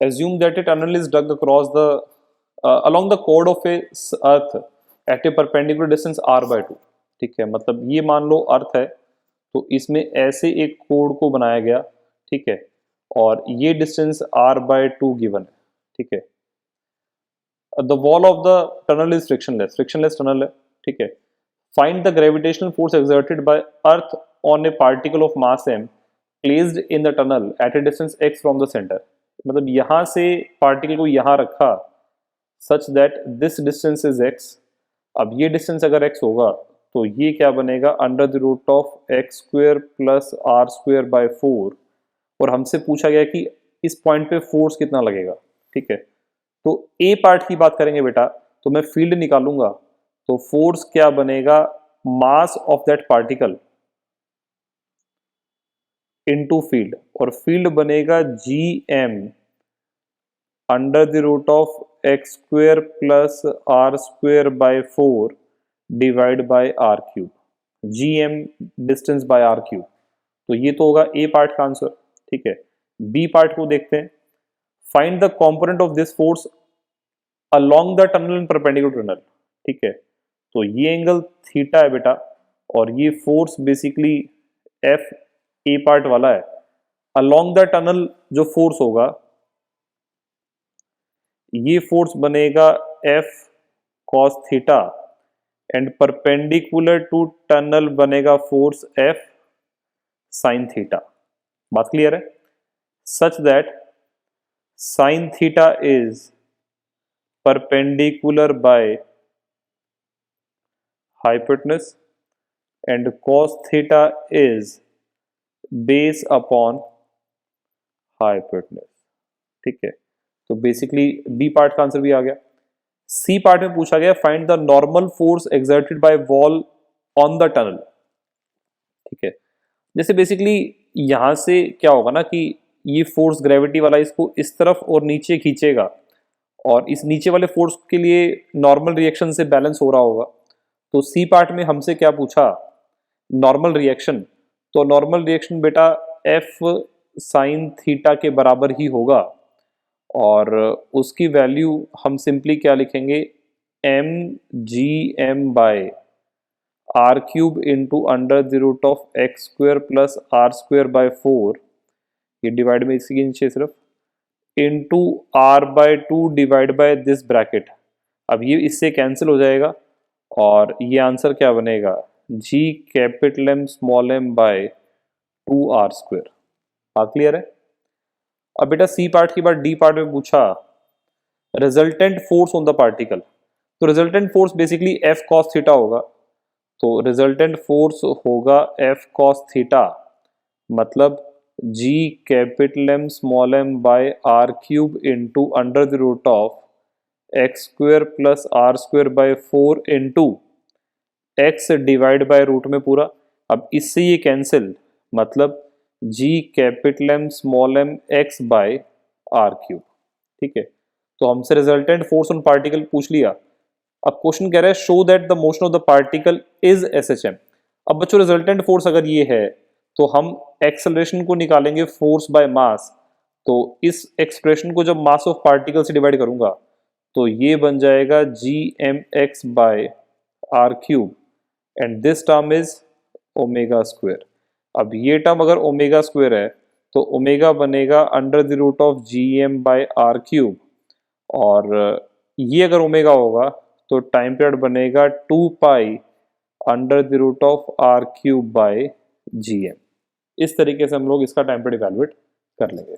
assume that a tunnel is dug across the along the chord of a earth at a perpendicular distance r by 2। ठीक है, मतलब ये मान लो अर्थ है तो इसमें ऐसे एक कोड को बनाया गया, ठीक है, और ये डिस्टेंस r by 2 गिवन है, ठीक है। The wall of the tunnel is frictionless tunnel है, ठीक है। Find the gravitational force exerted by earth on A particle of mass m placed in the tunnel eight A distance x from the centre. मतलब यहाँ से particle को यहाँ रखा such that this distance is x। अब ये distance अगर x होगा तो ये क्या बनेगा, under the root of x square plus are square by 4। और हमसे पूछा गया कि इस पॉइंट पे फोर्स कितना लगेगा, ठीक है। तो ए पार्ट की बात करेंगे बेटा, तो मैं फील्ड निकालूंगा तो फोर्स क्या बनेगा, mass of that particle into field, और फील्ड बनेगा G M under the root of x square plus are square by 4 divide by are cube. G M distance by are cube, तो ये तो होगा ए पार्ट का answer, ठीक है। B part को देखते हैं। Find the component of this force along the tunnel and perpendicular tunnel, ठीक है। तो ये एंगल थीटा है बेटा, और ये force basically F A part वाला है। अलोंग द टनल जो फोर्स होगा ये फोर्स बनेगा F cos theta, and perpendicular to tunnel बनेगा फोर्स एफ साइन थीटा। बात क्लियर है? Such that sine theta is perpendicular by hypotenuse and cos theta is base upon hypotenuse, ठीक है। तो बेसिकली बी पार्ट का answer भी आ गया। सी पार्ट में पूछा गया find the normal force exerted by wall on the tunnel, ठीक है। जैसे बेसिकली यहां से क्या होगा ना कि ये फोर्स ग्रेविटी वाला इसको इस तरफ और नीचे खींचेगा, और इस नीचे वाले फोर्स के लिए नॉर्मल रिएक्शन से बैलेंस हो रहा होगा। तो सी पार्ट में हमसे क्या पूछा, नॉर्मल रिएक्शन। तो नॉर्मल रिएक्शन बेटा एफ साइन थीटा के बराबर ही होगा, और उसकी वैल्यू हम सिंपली क्या लिखेंगे, M G M by are cube into under the root of x square plus are square by 4, ये डिवाइड में इसी के नीचे सिर्फ, into r by 2 divide by this bracket. अब ये इससे कैंसिल हो जाएगा, और ये आंसर क्या बनेगा, G capital M small M by 2 R square. बात क्लियर है? अब बेटा सी पार्ट की बात डी पार्ट में पूछा, resultant force on the particle. तो resultant force basically F cos theta होगा। तो रिजल्टेंट फोर्स होगा एफ कॉस थीटा, मतलब G capital M small M by are cube into under the root of x square plus are square by 4 into X divide by root में पूरा। अब इससे ये cancel, मतलब G capital M small M x by are cube, ठीक है। तो हमसे रिजल्टेंट फोर्स ऑन पार्टिकल पूछ लिया। अब क्वेश्चन कह रहा है show that the motion of the particle is S H M. अब बच्चों रिजल्टेंट फोर्स अगर ये है तो हम एक्सेलरेशन को निकालेंगे फोर्स बाय मास। तो इस एक्सप्रेशन को जब मास ऑफ पार्टिकल से डिवाइड करूंगा तो ये बन जाएगा G M x by are cube, and this term is omega square. अब ये टर्म अगर ओमेगा स्क्वेयर है तो ओमेगा बनेगा under the root of G M by are cube, और ये अगर ओमेगा होगा तो टाइम पीरियड बनेगा 2 pi under the root of r cube by G M. इस तरीके से हम लोग इसका टाइम पीरियड इवैल्यूएट कर लेंगे।